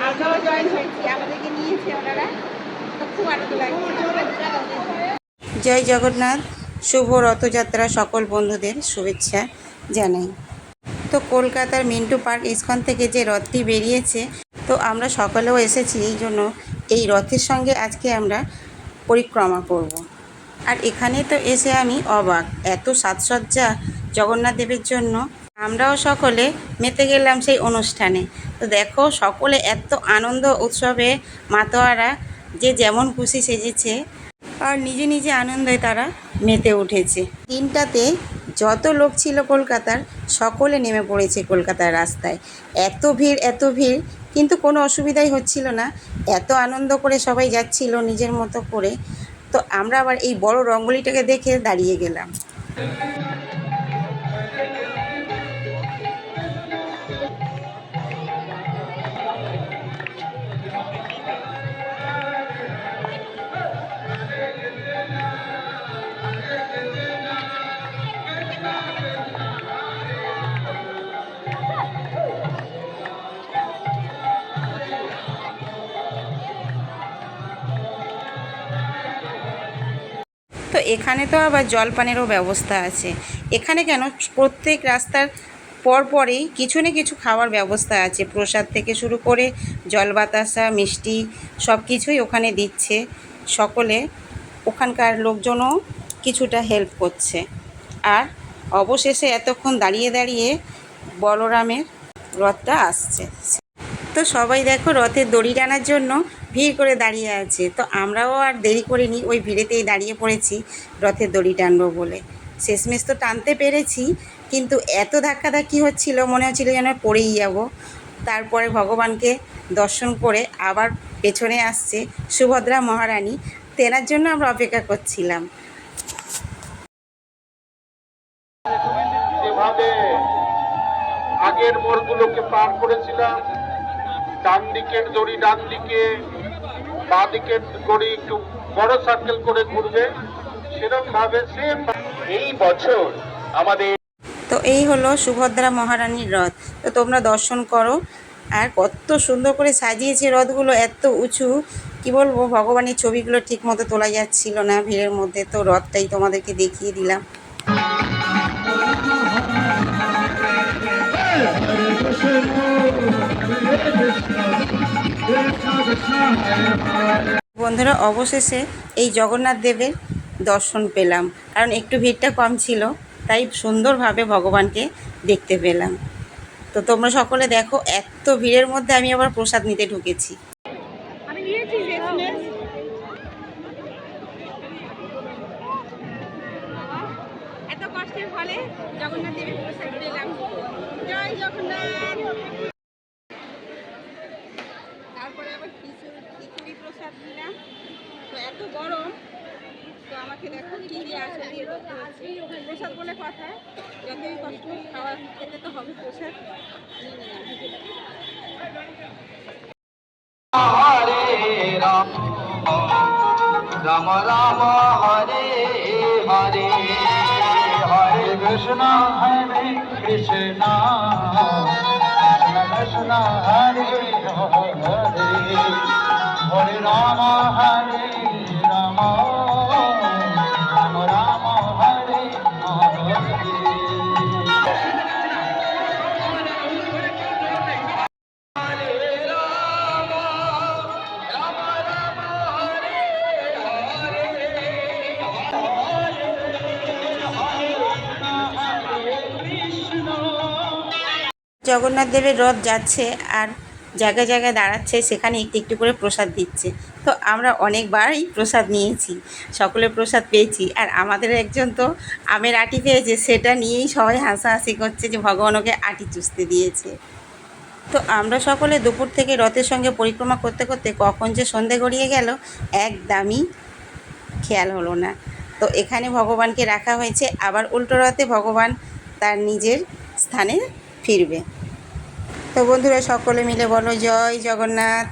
আমরাও জয়েন হয়েছি, আমাদেরকে নিয়েছে ওনারা, তো খুব আনন্দ লাগছে। জয় জগন্নাথ। শুভ রথযাত্রা সকল বন্ধুদের শুভেচ্ছা জানাই। তো কলকাতার মিন্টু পার্ক ইস্কন থেকে যে রথটি বেরিয়েছে, তো আমরা সকলেও এসেছি, এই জন্য এই রথের সঙ্গে আজকে আমরা পরিক্রমা করব। আর এখানে তো এসে আমি অবাক, এত সাজসজ্জা জগন্নাথ দেবের জন্য। আমরাও সকলে মেতে গেলাম সেই অনুষ্ঠানে। তো দেখো সকলে এত আনন্দ উৎসবে মাতোয়ারা যে যেমন খুশি সেজেছে, আর নিজে নিজে আনন্দে তারা মেতে উঠেছে। দিনটাতে যত লোক ছিল কলকাতার, সকলে নেমে পড়েছে কলকাতার রাস্তায়। এত ভিড় এত ভিড়, কিন্তু কোনো অসুবিধাই হচ্ছিল না। এত আনন্দ করে সবাই যাচ্ছিল নিজের মতো করে। তো আমরা আবার এই বড় রঙ্গোলিটাকে দেখে দাঁড়িয়ে গেলাম। তো এখানে তো আবার জলপানেরও ব্যবস্থা আছে। এখানে কেন, প্রত্যেক রাস্তার পরপরেই কিছু না কিছু খাওয়ার ব্যবস্থা আছে। প্রসাদ থেকে শুরু করে জল বাতাসা মিষ্টি সব কিছুই ওখানে দিচ্ছে। সকলে ওখানকার লোকজনও কিছুটা হেল্প করছে। আর অবশেষে এতক্ষণ দাঁড়িয়ে দাঁড়িয়ে বলরামের রথটা আসছে। তো সবাই দেখো রথের দড়ি টানার জন্য ভিড় করে দাঁড়িয়ে আছে। তো আমরাও আর দেরি করিনি, ওই ভিড়েতেই দাঁড়িয়ে পড়েছি রথের দড়ি টানবো বলে। শেষমেশ তো টানতে পেরেছি, কিন্তু এত ধাক্কাধাক্কি হচ্ছিল, মনে হচ্ছিল যেন পড়েই যাব। তারপরে ভগবানকে দর্শন করে আবার পেছনে আসছে সুভদ্রা মহারানী, তেনার জন্য আমরা অপেক্ষা করছিলাম। যেভাবে আগের মোড়গুলোকে পার করেছিলাম, ডান দিকের দড়ি ডান দিকে, বাঁ দিকের দড়ি একটু বড় সার্কেল করে ঘুরবে, সেরকম ভাবে সেম এই বছর আমাদের। তো এই হলো সুভদ্রা মহারানীর রথ। তো তোমরা দর্শন করো। আর কত সুন্দর করে সাজিয়েছে রথগুলো, এত উঁচু, কি বলবো, ভগবানের ছবিগুলো ঠিক মতো তোলা যাচ্ছিল না ভিড়ের মধ্যে। তো রথটাই তোমাদেরকে দেখিয়ে দিলাম। বন্ধুরা, অবশেষে এই জগন্নাথ দেবের দর্শন পেলাম, কারণ একটু ভিড়টা কম ছিল, তাই সুন্দরভাবে ভগবানকে দেখতে পেলাম। তো তোমরা সকলে দেখো, এত ভিড়ের মধ্যে আমি আবার প্রসাদ নিতে ঢুকেছি। এত কষ্টের ফলে জগন্নাথ দেবের প্রসাদ পেলাম। জয় জগন্নাথ। তারপরে আবার খিচুড়ি প্রসাদ নিলাম। তো এত গরম, তো আমাকে দেখো কি দিয়ে আসা দিয়ে করতে হচ্ছে। প্রসাদ বলে কথা, যতই কষ্ট খাওয়া খেতে তো হবে, প্রসাদ নিয়ে নিলাম। হরে রাম রাম রাম হরে হরে, হরে কৃষ্ণ কৃষ্ণ কৃষ্ণ হরে হরে, হরে রাম হরে রাম রাম রাম হরে হরে। জগন্নাথ দেবের রথ যাচ্ছে আর জায়গায় জায়গায় দাঁড়াচ্ছে, সেখানে একটু একটু করে প্রসাদ দিচ্ছে। তো আমরা অনেকবারই প্রসাদ নিয়েছি, সকলে প্রসাদ পেয়েছি। আর আমাদের একজন তো আমের আটি পেয়েছে, সেটা নিয়েই সবাই হাসাহাসি করছে যে ভগবান ওকে আটি চুষতে দিয়েছে। তো আমরা সকলে দুপুর থেকে রথের সঙ্গে পরিক্রমা করতে করতে কখন যে সন্ধে গড়িয়ে গেল একদমই খেয়াল হলো না। তো এখানে ভগবানকে রাখা হয়েছে, আবার উল্টো রথে ভগবান তার নিজের স্থানে ফিরবে। তো বন্ধুরা সকলে মিলে বলো জয় জগন্নাথ।